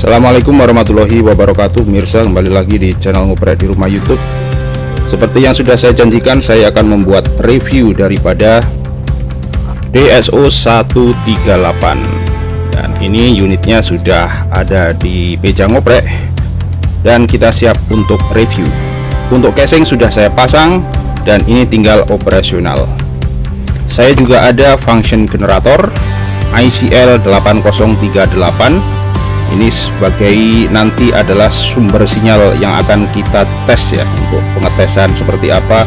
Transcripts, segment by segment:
Assalamualaikum warahmatullahi wabarakatuh. Pemirsa, kembali lagi di channel Ngoprek di Rumah YouTube. Seperti yang sudah saya janjikan, saya akan membuat review daripada DSO 138. Dan ini unitnya sudah ada di meja ngoprek dan kita siap untuk review. Untuk casing sudah saya pasang dan ini tinggal operasional. Saya juga ada function generator ICL 8038. Ini sebagai nanti adalah sumber sinyal yang akan kita tes ya, untuk pengetesan seperti apa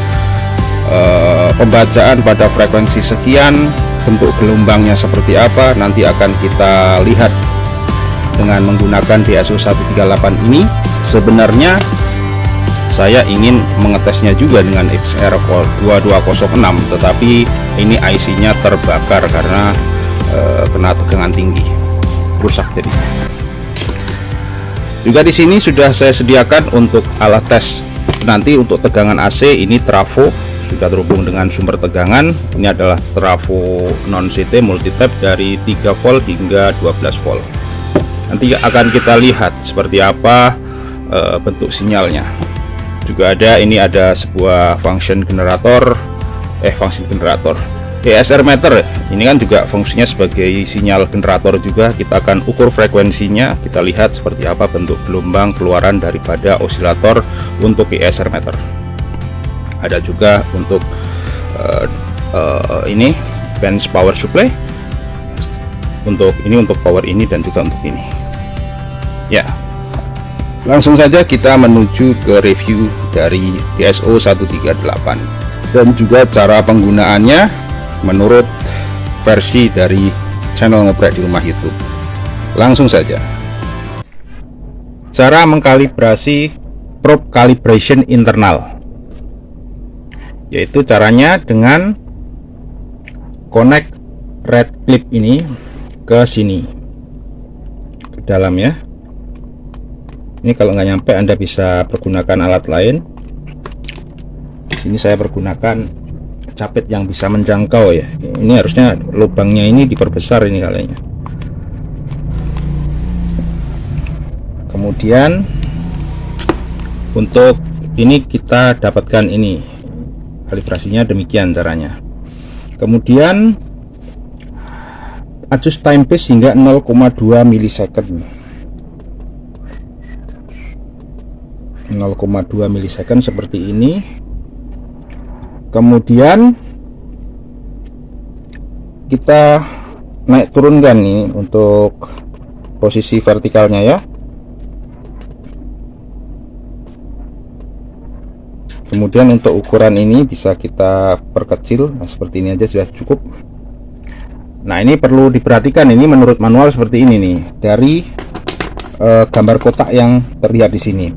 pembacaan pada frekuensi sekian, bentuk gelombangnya seperti apa, nanti akan kita lihat dengan menggunakan DSO 138 ini. Sebenarnya saya ingin mengetesnya juga dengan XR2206, tetapi ini IC-nya terbakar karena kena tegangan tinggi, rusak jadi. Juga di sini sudah saya sediakan untuk alat tes nanti untuk tegangan AC. Ini trafo sudah terhubung dengan sumber tegangan. Ini adalah trafo non CT multi tap dari 3 volt hingga 12 volt. Nanti akan kita lihat seperti apa bentuk sinyalnya. Juga ada, ini ada sebuah function generator, ESR meter. Ini kan juga fungsinya sebagai sinyal generator juga. Kita akan ukur frekuensinya, kita lihat seperti apa bentuk gelombang keluaran daripada osilator untuk ESR meter. Ada juga untuk ini bench power supply, untuk ini, untuk power ini, dan juga untuk ini ya. Langsung saja kita menuju ke review dari DSO 138 dan juga cara penggunaannya menurut versi dari channel Ngoprek di Rumah YouTube. Langsung saja. Cara mengkalibrasi probe calibration internal, yaitu caranya dengan connect red clip ini ke sini, ke dalam ya. Ini kalau nggak nyampe Anda bisa pergunakan alat lain. Di sini saya pergunakan capit yang bisa menjangkau ya. Ini harusnya lubangnya ini diperbesar ini kalinya. Kemudian untuk ini kita dapatkan ini kalibrasinya, demikian caranya. Kemudian adjust time phase hingga 0,2 milisecond. 0,2 milisecond seperti ini. Kemudian kita naik turunkan nih untuk posisi vertikalnya ya. Kemudian untuk ukuran ini bisa kita perkecil, nah seperti ini aja sudah cukup. Nah ini perlu diperhatikan, ini menurut manual seperti ini nih, dari gambar kotak yang terlihat di sini.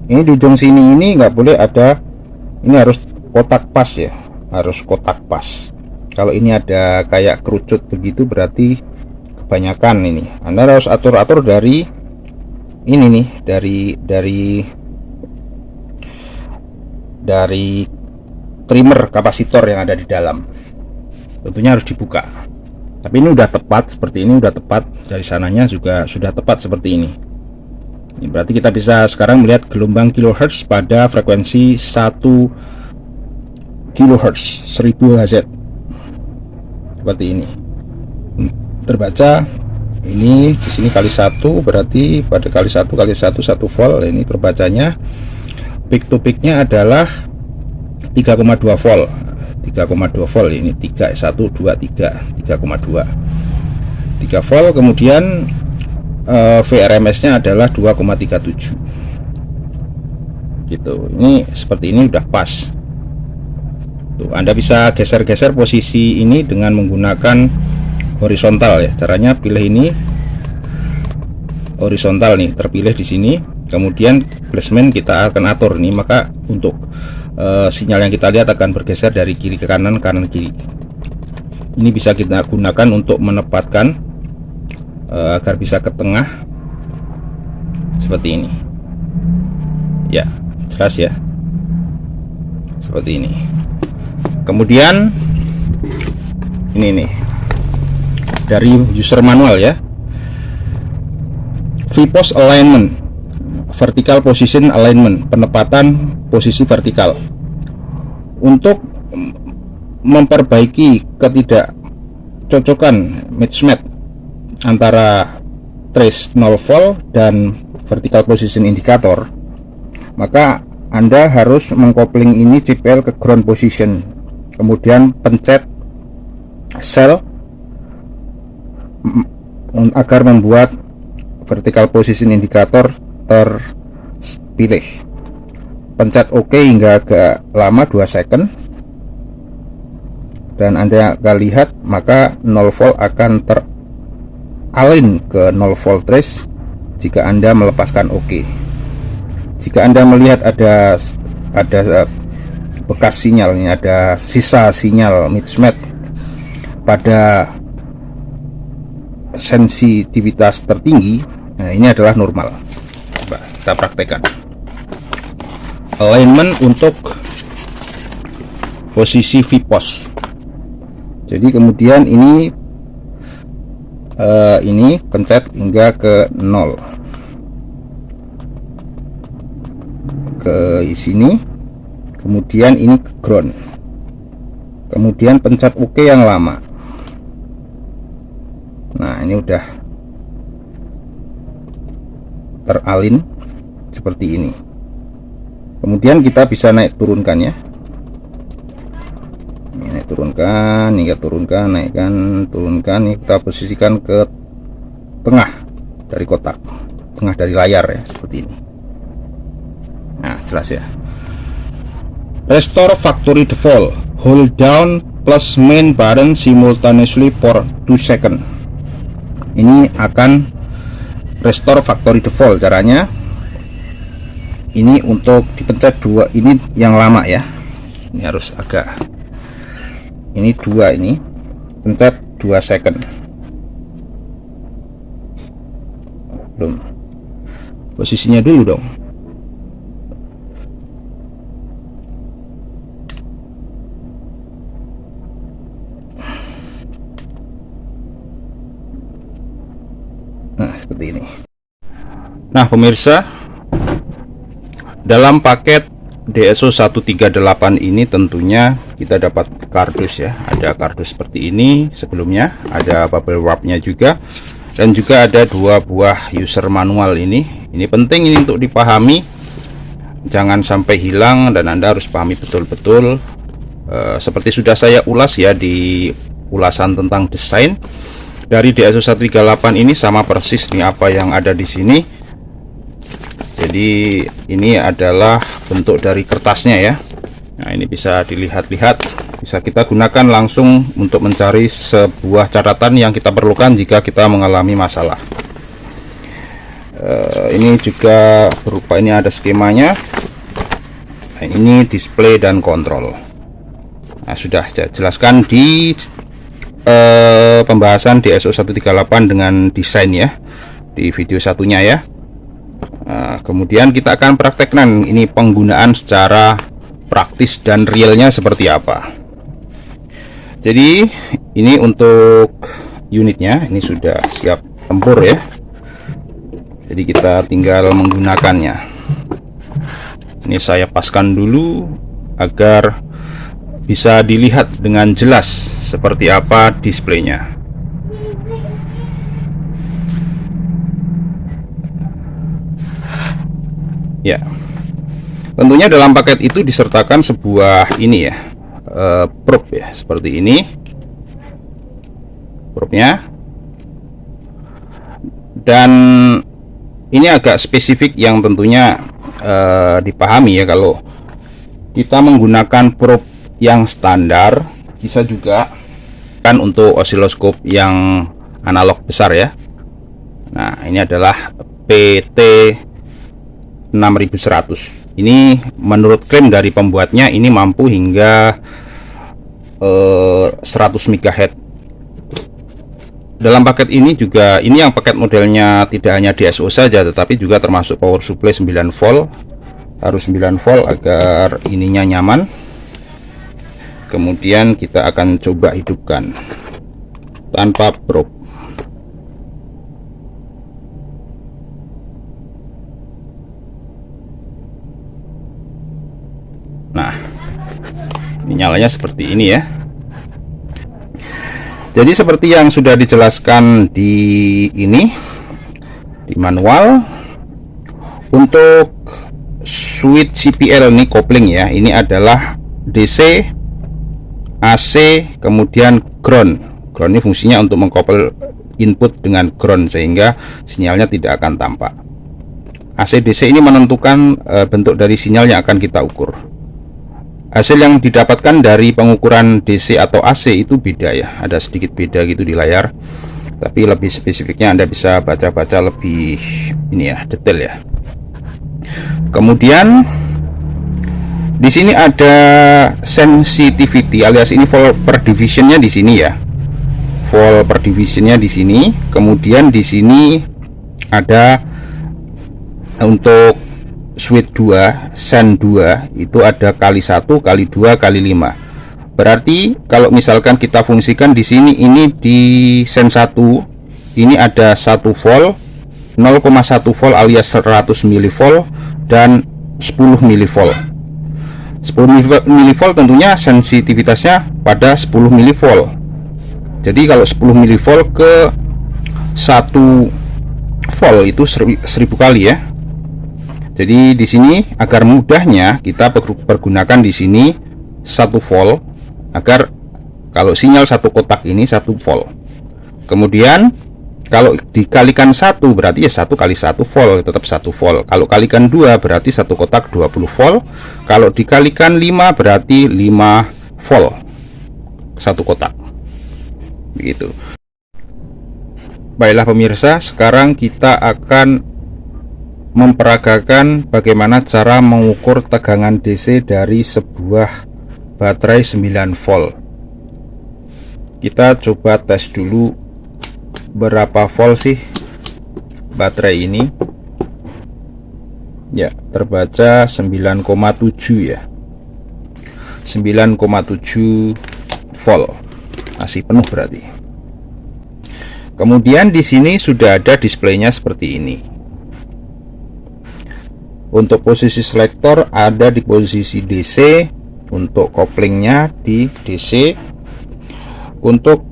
Ini di ujung sini ini nggak boleh ada, ini harus kotak pas ya, harus kotak pas. Kalau ini ada kayak kerucut begitu berarti kebanyakan. Ini Anda harus atur-atur dari ini nih, dari trimmer kapasitor yang ada di dalam, tentunya harus dibuka. Tapi ini udah tepat, seperti ini udah tepat, dari sananya juga sudah tepat seperti ini. Ini berarti kita bisa sekarang melihat gelombang kilohertz pada frekuensi 1 kilohertz 1000 Hz seperti ini. Terbaca ini di sini kali 1, berarti pada kali 1 1 volt. Ini terbacanya peak to peaknya adalah 3,2 volt. 3,2 volt ini 3 1 2 3 3,2 3 volt. Kemudian VRMS nya adalah 2,37 gitu. Ini seperti ini udah pas. Anda bisa geser-geser posisi ini dengan menggunakan horizontal ya. Caranya pilih ini horizontal nih, terpilih di sini. Kemudian placement kita akan atur nih, maka untuk sinyal yang kita lihat akan bergeser dari kiri ke kanan, kanan kiri. Ini bisa kita gunakan untuk menempatkan agar bisa ke tengah seperti ini. Ya, jelas ya. Seperti ini. Kemudian ini nih dari user manual ya. VPOS alignment, vertical position alignment, penempatan posisi vertikal. Untuk memperbaiki ketidakcocokan mismatch antara trace 0 volt dan vertical position indicator, maka Anda harus mengkopling ini CPL ke ground position, kemudian pencet sel agar membuat vertical position indicator terpilih. Pencet OK hingga agak lama 2 second, dan Anda akan lihat maka 0 volt akan teralin ke 0 volt trace jika Anda melepaskan OK. Jika Anda melihat ada bekas sinyalnya, ada sisa sinyal mismatch pada sensitivitas tertinggi, nah ini adalah normal. Coba kita praktekkan alignment untuk posisi VPOS. Jadi kemudian ini pencet hingga ke 0 ke sini, kemudian ini ke ground, kemudian pencet OK yang lama. Nah ini udah teralin seperti ini. Kemudian kita bisa naik turunkan ya, ini naik turunkan, hingga turunkan, naikkan, turunkan. Ini kita posisikan ke tengah dari kotak, tengah dari layar ya, seperti ini. Nah jelas ya. Restore factory default, hold down plus main button simultaneously for 2 seconds. Ini akan restore factory default. Caranya ini untuk dipencet 2, ini yang lama ya, ini harus agak, ini 2, ini pencet 2 second. Belum, posisinya dulu dong. Nah seperti ini. Nah pemirsa, dalam paket DSO 138 ini tentunya kita dapat kardus ya. Ada kardus seperti ini sebelumnya, ada bubble wrapnya juga, dan juga ada 2 buah user manual ini. Ini penting ini untuk dipahami, jangan sampai hilang, dan Anda harus pahami betul-betul. Seperti sudah saya ulas ya di ulasan tentang desain dari DSO 138 ini, sama persis nih apa yang ada di sini. Jadi ini adalah bentuk dari kertasnya ya. Nah ini bisa dilihat-lihat, bisa kita gunakan langsung untuk mencari sebuah catatan yang kita perlukan jika kita mengalami masalah. Ini juga berupa, ini ada skemanya. Nah, ini display dan kontrol. Nah sudah saya jelaskan di pembahasan DSO 138 dengan desain ya, di video satunya ya. Nah, kemudian kita akan praktekkan ini penggunaan secara praktis dan realnya seperti apa. Jadi ini untuk unitnya, ini sudah siap tempur ya. Jadi kita tinggal menggunakannya. Ini saya paskan dulu agar bisa dilihat dengan jelas seperti apa displaynya. Ya, tentunya dalam paket itu disertakan sebuah ini ya, probe ya, seperti ini probe-nya. Dan ini agak spesifik yang tentunya dipahami ya. Kalau kita menggunakan probe yang standar, bisa juga kan untuk osiloskop yang analog besar ya. Nah ini adalah PT 6100. Ini menurut klaim dari pembuatnya ini mampu hingga 100 MHz. Dalam paket ini juga, ini yang paket modelnya tidak hanya DSO saja, tetapi juga termasuk power supply 9 volt. Harus 9 volt agar ininya nyaman. Kemudian kita akan coba hidupkan tanpa probe. Nah, ini nyalanya seperti ini ya. Jadi seperti yang sudah dijelaskan di ini, di manual, untuk switch CPL ini kopling ya, ini adalah DC, AC, kemudian ground. Ground ini fungsinya untuk mengkoppel input dengan ground sehingga sinyalnya tidak akan tampak. AC DC ini menentukan bentuk dari sinyal yang akan kita ukur. Hasil yang didapatkan dari pengukuran DC atau AC itu beda ya, ada sedikit beda gitu di layar, tapi lebih spesifiknya Anda bisa baca-baca lebih ini ya, detail ya. Kemudian di sini ada sensitivity, alias ini volt per divisionnya di sini ya, volt per divisionnya di sini. Kemudian di sini ada untuk switch 2, sen 2 itu ada kali 1, kali 2, kali 5. Berarti kalau misalkan kita fungsikan di sini, ini di sen 1 ini ada 1 volt, 0,1 volt alias 100 mV dan 10 mV. 10 mV tentunya sensitivitasnya pada 10 mV. Jadi kalau 10 mV ke 1 volt itu 1000 kali ya. Jadi di sini agar mudahnya kita pergunakan di sini 1 volt, agar kalau sinyal satu kotak ini 1 volt. Kemudian kalau dikalikan 1 berarti ya 1 kali 1 volt, tetap 1 volt. Kalau kalikan 2 berarti satu kotak 20 volt. Kalau dikalikan 5 berarti 5 volt satu kotak. Begitu. Baiklah pemirsa, sekarang kita akan memperagakan bagaimana cara mengukur tegangan DC dari sebuah baterai 9 volt. Kita coba tes dulu berapa volt sih baterai ini. Ya, terbaca 9,7 ya. 9,7 volt. Masih penuh berarti. Kemudian di sini sudah ada displaynya seperti ini. Untuk posisi selektor ada di posisi DC, untuk koplingnya di DC, untuk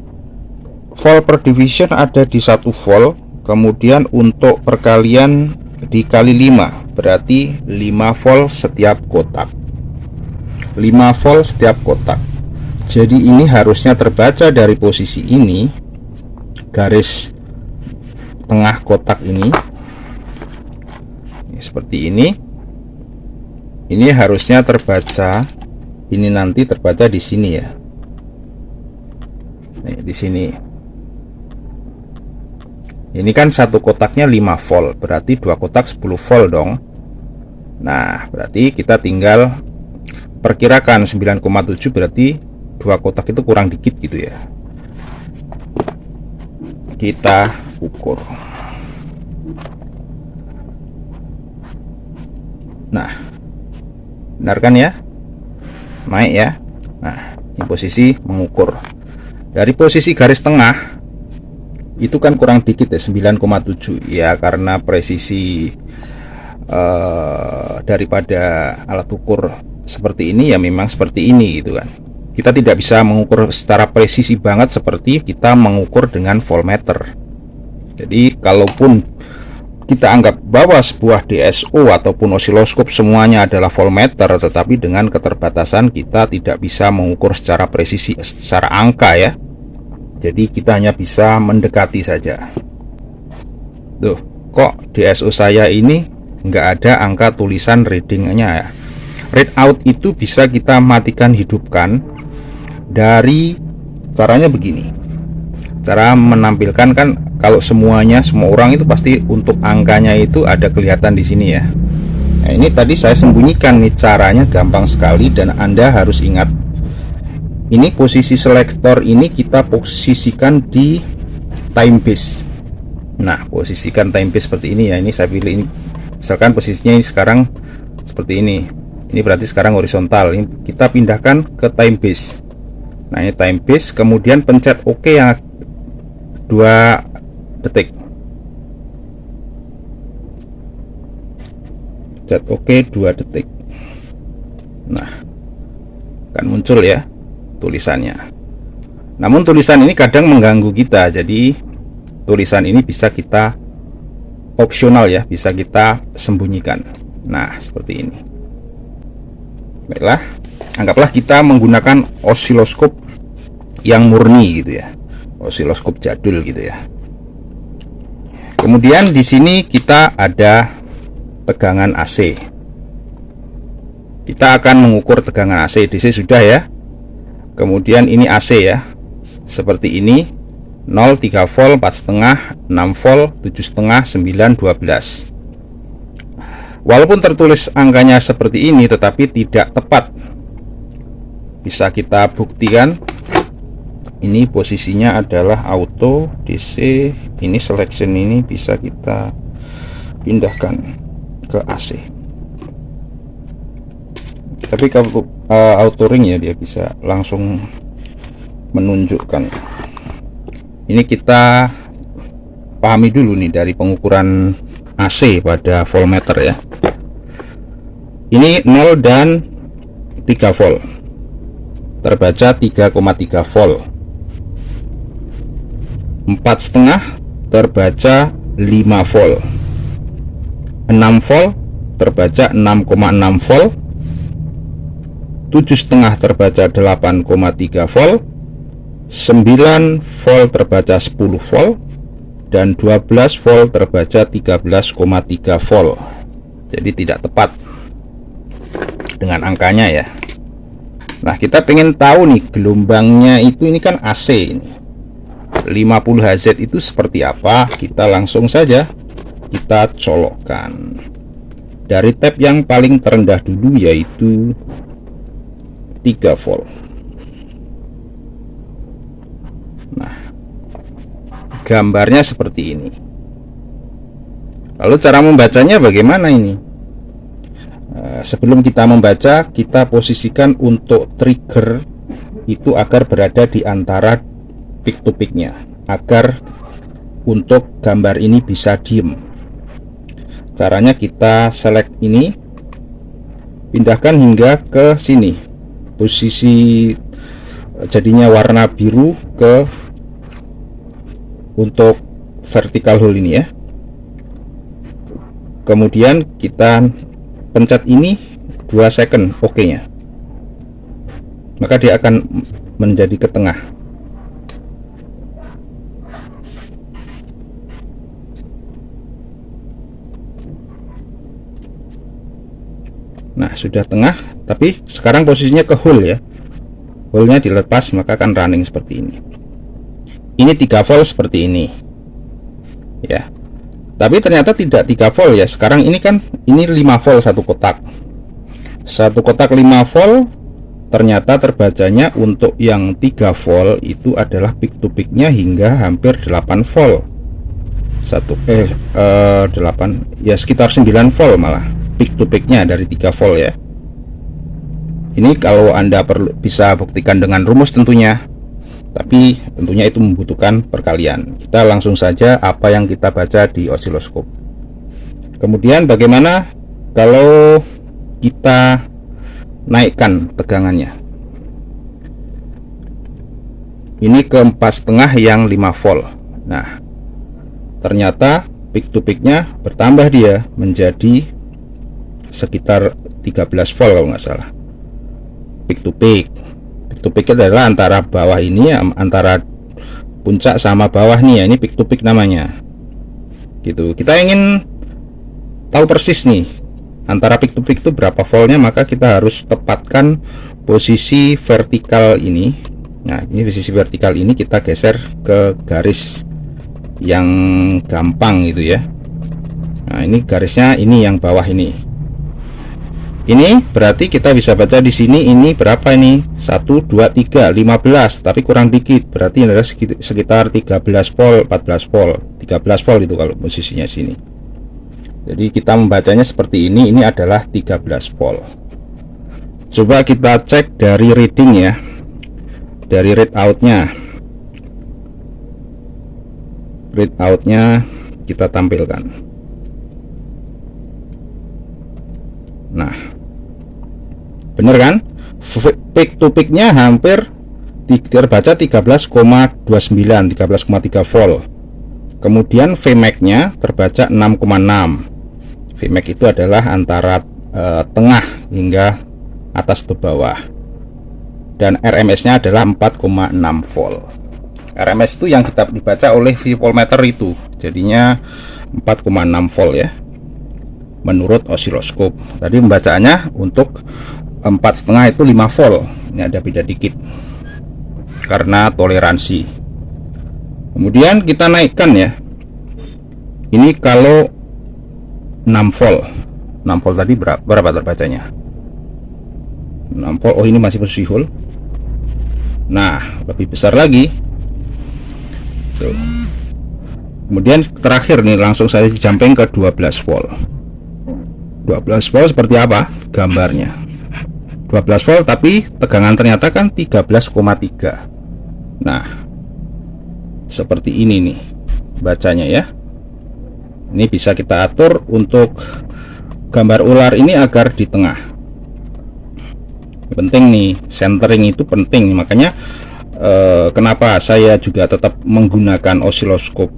volt per division ada di 1 volt, kemudian untuk perkalian dikali 5 berarti 5 volt setiap kotak. 5 volt setiap kotak. Jadi ini harusnya terbaca dari posisi ini, garis tengah kotak ini seperti ini harusnya terbaca, ini nanti terbaca di sini ya. Nih, di sini ini kan satu kotaknya 5 volt, berarti dua kotak 10 volt dong. Nah berarti kita tinggal perkirakan 9,7 berarti dua kotak itu kurang dikit gitu ya. Kita ukur. Nah, benar kan ya, naik ya. Nah, ini posisi mengukur dari posisi garis tengah itu kan kurang dikit ya, 9,7 ya, karena presisi daripada alat ukur seperti ini ya memang seperti ini gitu kan. Kita tidak bisa mengukur secara presisi banget seperti kita mengukur dengan voltmeter. Jadi kalaupun kita anggap bahwa sebuah DSO ataupun osiloskop semuanya adalah voltmeter, tetapi dengan keterbatasan kita tidak bisa mengukur secara presisi, secara angka ya. Jadi kita hanya bisa mendekati saja. Tuh, kok DSO saya ini nggak ada angka tulisan readingnya ya. Readout itu bisa kita matikan hidupkan dari caranya begini. Cara menampilkan kan, kalau semua orang itu pasti untuk angkanya itu ada kelihatan di sini ya. Nah, ini tadi saya sembunyikan nih, caranya gampang sekali dan Anda harus ingat. Ini posisi selektor ini kita posisikan di time base. Nah, posisikan time base seperti ini ya. Ini saya pilih ini. Misalkan posisinya ini sekarang seperti ini. Ini berarti sekarang horizontal. Ini kita pindahkan ke time base. Nah, ini time base, kemudian pencet OK yang 2 detik. Pencet OK 2 detik. Nah, Kan muncul ya tulisannya. Namun tulisan ini kadang mengganggu kita, jadi tulisan ini bisa kita opsional ya, bisa kita sembunyikan. Nah, seperti ini. Baiklah, anggaplah kita menggunakan osiloskop yang murni gitu ya, osiloskop jadul gitu ya. Kemudian di sini kita ada tegangan AC. Kita akan mengukur tegangan AC. DC sudah ya. Kemudian ini AC ya, seperti ini. 0, 3 volt, 4,5, 6 volt, 7,5, 9, 12. Walaupun tertulis angkanya seperti ini, tetapi tidak tepat. Bisa kita buktikan. Ini posisinya adalah auto DC. Ini selection ini bisa kita pindahkan ke AC. Tapi kalau auto ring ya, dia bisa langsung menunjukkan. Ini kita pahami dulu nih dari pengukuran AC pada voltmeter ya. Ini 0 dan 3 volt, terbaca 3,3 volt. 4,5 terbaca 5 volt. 6 volt terbaca 6,6 volt. 7,5 terbaca 8,3 volt. 9 volt terbaca 10 volt, dan 12 volt terbaca 13,3 volt. Jadi tidak tepat dengan angkanya ya. Nah, kita pengen tahu nih gelombangnya itu, ini kan AC ini 50 Hz itu seperti apa. Kita langsung saja kita colokkan dari tab yang paling terendah dulu, yaitu 3 volt. Nah, gambarnya seperti ini. Lalu cara membacanya bagaimana ini? Sebelum kita membaca, kita posisikan untuk trigger itu agar berada di antara peak to peaknya, agar untuk gambar ini bisa diem. Caranya kita select ini, pindahkan hingga ke sini, posisi jadinya warna biru ke untuk vertical hole ini ya. Kemudian kita pencet ini 2 second, oke nya, maka dia akan menjadi ke tengah. Nah, sudah tengah, tapi sekarang posisinya ke hole ya. Hole-nya dilepas, maka akan running seperti ini. Ini 3 volt seperti ini ya. Tapi ternyata tidak 3 volt ya. Sekarang ini kan ini 5 volt satu kotak. Satu kotak 5 volt, ternyata terbacanya untuk yang 3 volt itu adalah peak to peaknya hingga hampir 8 volt. 8 ya, sekitar 9 volt malah peak to peaknya dari 3 volt ya. Ini kalau Anda perlu bisa buktikan dengan rumus tentunya, tapi tentunya itu membutuhkan perkalian. Kita langsung saja apa yang kita baca di osiloskop. Kemudian bagaimana kalau kita naikkan tegangannya? Ini ke 4,5 yang 5 volt. Nah, ternyata peak to peaknya bertambah, dia menjadi sekitar 13 volt kalau nggak salah. Peak to peak. Peak to peak adalah antara bawah ini, antara puncak sama bawah nih ya. Ini peak to peak namanya. Gitu. Kita ingin tahu persis nih antara peak to peak itu berapa voltnya, maka kita harus tepatkan posisi vertikal ini. Nah, ini posisi vertikal ini kita geser ke garis yang gampang gitu ya. Nah, ini garisnya ini yang bawah ini. Ini berarti kita bisa baca di sini ini berapa ini? 1, 2, 3, 15, tapi kurang dikit. Berarti ini adalah sekitar 13 volt, 14 volt, 13 volt itu kalau posisinya sini. Jadi kita membacanya seperti ini adalah 13 volt. Coba kita cek dari reading ya. Dari readout-nya. Readout-nya kita tampilkan. Nah, bener kan? peak to peaknya hampir terbaca 13,29, 13,3 volt. Kemudian Vmax nya terbaca 6,6. Vmax itu adalah antara tengah hingga atas ke bawah, dan RMS nya adalah 4,6 volt. RMS itu yang kita dibaca oleh voltmeter itu, jadinya 4,6 volt ya menurut osiloskop. Tadi pembacaannya untuk 4,5 itu 5 volt. Ini ada beda dikit karena toleransi. Kemudian kita naikkan ya, ini kalau 6 volt. 6 volt tadi berapa terbacanya? 6 volt. Oh, ini masih posisi hold. Nah, lebih besar lagi tuh. Kemudian terakhir nih, langsung saya jumping ke 12 volt. 12 volt seperti apa gambarnya? 12 volt tapi tegangan ternyata kan 13,3. Nah, seperti ini nih bacanya ya. Ini bisa kita atur untuk gambar ular ini agar di tengah. Penting nih, centering itu penting. Makanya kenapa saya juga tetap menggunakan osiloskop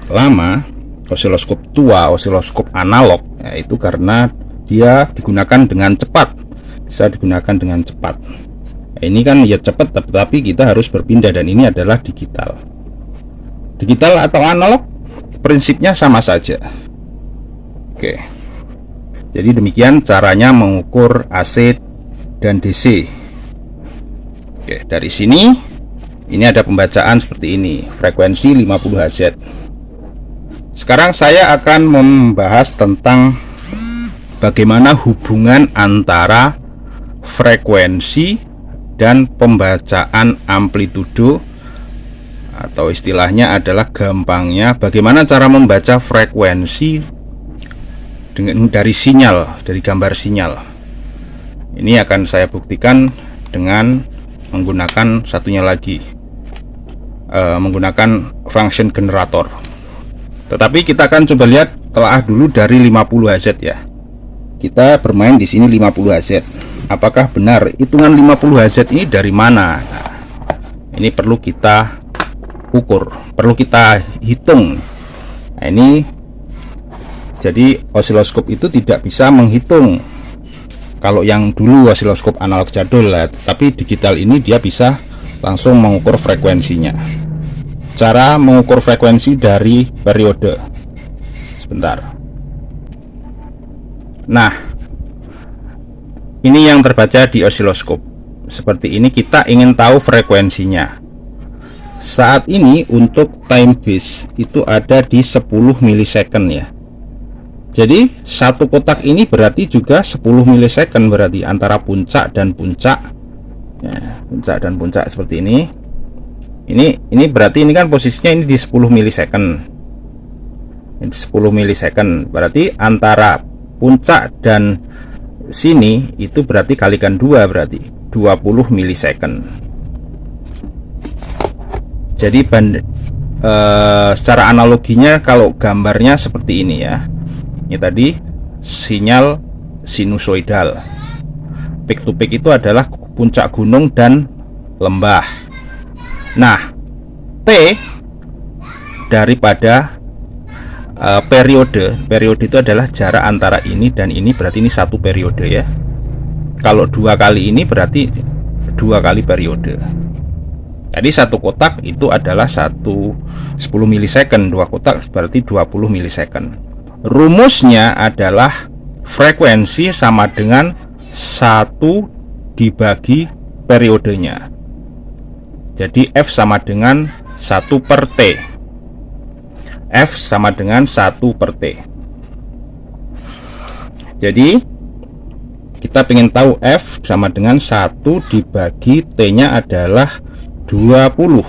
lama, osiloskop tua, osiloskop analog, yaitu karena dia digunakan dengan cepat, bisa digunakan dengan cepat. Ini kan ya cepat, tetapi kita harus berpindah, dan ini adalah digital. Digital atau analog prinsipnya sama saja. Oke, jadi demikian caranya mengukur AC dan DC. Oke, dari sini ini ada pembacaan seperti ini, frekuensi 50 Hz. Sekarang saya akan membahas tentang bagaimana hubungan antara frekuensi dan pembacaan amplitudo, atau istilahnya adalah gampangnya bagaimana cara membaca frekuensi dari sinyal, dari gambar sinyal. Ini akan saya buktikan dengan menggunakan satunya lagi, menggunakan function generator. Tetapi kita akan coba lihat, telah dulu dari 50 Hz ya. Kita bermain di sini 50 Hz. Apakah benar hitungan 50 Hz ini dari mana? Nah, ini perlu kita ukur, perlu kita hitung. Nah, ini jadi osiloskop itu tidak bisa menghitung. Kalau yang dulu osiloskop analog jadul lah, tapi digital ini dia bisa langsung mengukur frekuensinya. Cara mengukur frekuensi dari periode. Sebentar. Nah, ini yang terbaca di osiloskop. Seperti ini, kita ingin tahu frekuensinya. Saat ini untuk time base itu ada di 10 milisecond ya. Jadi satu kotak ini berarti juga 10 milisecond, berarti antara puncak dan puncak ya, puncak dan puncak seperti ini. Ini berarti ini kan posisinya ini di 10 milisecond. Ini 10 milisecond berarti antara puncak dan sini itu berarti kalikan 2, berarti 20 milisecond. Jadi secara analoginya kalau gambarnya seperti ini ya. Ini tadi sinyal sinusoidal. Peak to peak itu adalah puncak gunung dan lembah. Nah, T daripada periode itu adalah jarak antara ini dan ini, berarti ini satu periode ya. Kalau 2 kali ini berarti 2 kali periode. Jadi satu kotak itu adalah 10 milisecond, 2 kotak berarti 20 milisecond. Rumusnya adalah frekuensi sama dengan 1 dibagi periodenya. Jadi F sama dengan 1 per T. F sama dengan 1 per T. Jadi kita ingin tahu F sama dengan 1 dibagi T nya adalah 20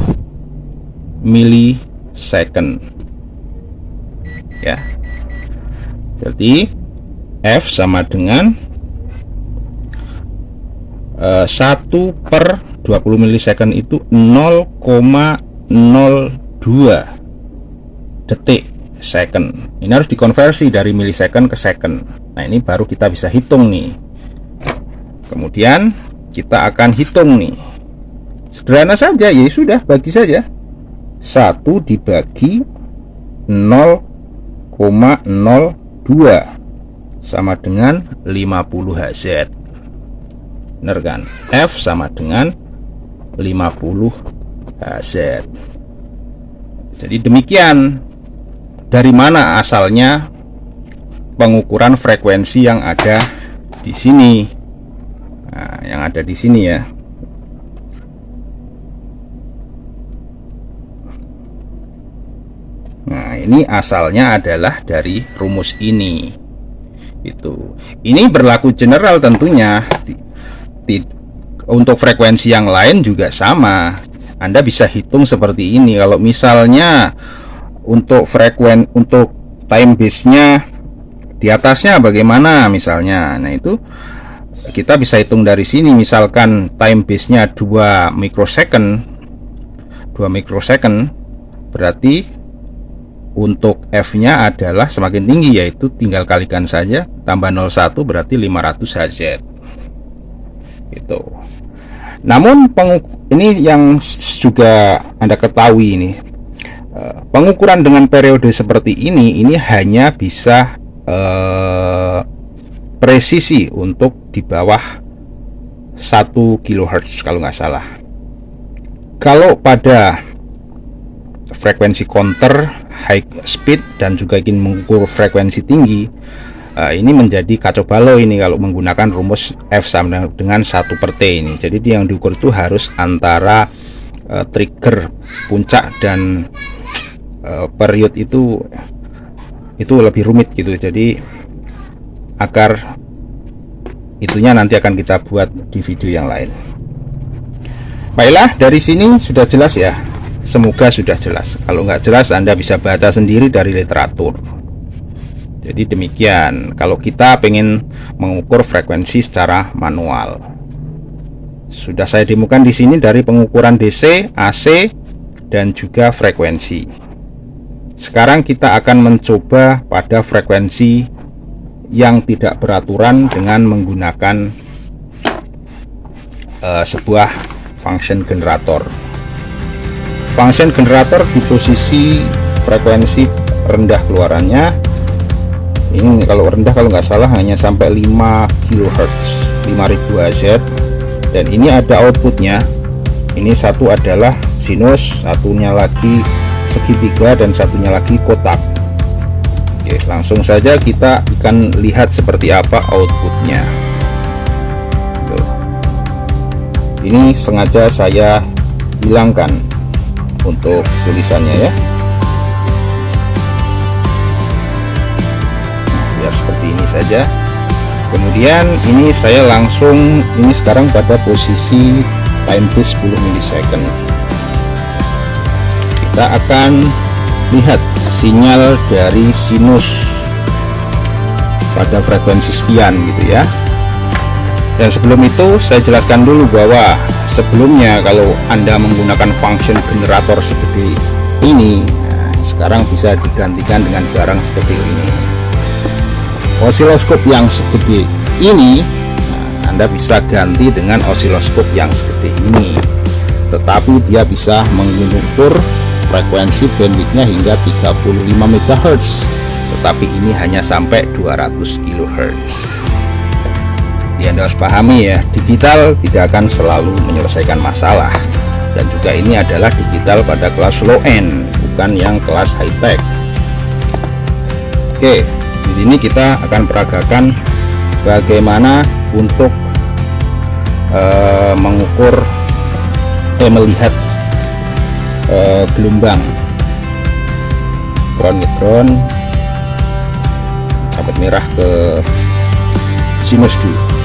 milisecond ya. Jadi F sama dengan 1 per 20 milisecond itu 0,02 detik second. Ini harus dikonversi dari milisecond ke second. Nah, ini baru kita bisa hitung nih. Kemudian kita akan hitung nih. Sederhana saja, ya sudah, bagi saja. 1 dibagi 0,02 sama dengan 50 Hz. Benar kan? F sama dengan 50 Hz. Jadi demikian. Dari mana asalnya pengukuran frekuensi yang ada di sini? Nah, yang ada di sini ya. Nah, ini asalnya adalah dari rumus ini. Ini berlaku general tentunya. Untuk frekuensi yang lain juga sama. Anda bisa hitung seperti ini. Kalau misalnya untuk time base-nya di atasnya bagaimana misalnya. Nah, itu kita bisa hitung dari sini. Misalkan time base-nya 2 mikrosecond. Berarti untuk F-nya adalah semakin tinggi, yaitu tinggal kalikan saja, tambah 01 berarti 500 Hz. Gitu. Namun ini yang juga Anda ketahui ini. Pengukuran dengan periode seperti ini hanya bisa presisi untuk di bawah 1 kHz kalau nggak salah. Kalau pada frekuensi counter, high speed, dan juga ingin mengukur frekuensi tinggi, ini menjadi kacau balau ini kalau menggunakan rumus F sama dengan 1/T ini. Jadi yang diukur itu harus antara trigger puncak dan period itu lebih rumit gitu. Jadi agar itunya nanti akan kita buat di video yang lain. Baiklah, dari sini sudah jelas ya. Semoga sudah jelas. Kalau nggak jelas, Anda bisa baca sendiri dari literatur. Jadi demikian kalau kita pengen mengukur frekuensi secara manual. Sudah saya demokan di sini dari pengukuran DC, AC, dan juga frekuensi. Sekarang kita akan mencoba pada frekuensi yang tidak beraturan dengan menggunakan sebuah function generator. Function generator di posisi frekuensi rendah keluarannya. Ini kalau rendah, kalau nggak salah hanya sampai 5 kHz, 5000 Hz. Dan ini ada outputnya. Ini satu adalah sinus, satunya lagi segitiga, dan satunya lagi kotak. Oke, langsung saja kita akan lihat seperti apa outputnya. Tuh. Ini sengaja saya hilangkan untuk tulisannya ya. Biar seperti ini saja. Kemudian ini saya langsung, ini sekarang pada posisi time base 10 milisecond. Kita akan lihat sinyal dari sinus pada frekuensi sekian gitu ya. Dan sebelum itu saya jelaskan dulu bahwa sebelumnya kalau Anda menggunakan function generator seperti ini, nah, sekarang bisa digantikan dengan barang seperti ini. Osiloskop yang segede ini, nah, Anda bisa ganti dengan osiloskop yang segede ini. Tetapi dia bisa mengukur frekuensi bandwidthnya hingga 35 MHz, tetapi ini hanya sampai 200 kHz. Jadi Anda harus pahami ya, digital tidak akan selalu menyelesaikan masalah. Dan juga ini adalah digital pada kelas low end, bukan yang kelas high tech. Oke, di sini kita akan peragakan bagaimana untuk mengukur melihat gelombang ground sampai merah ke sinus dulu.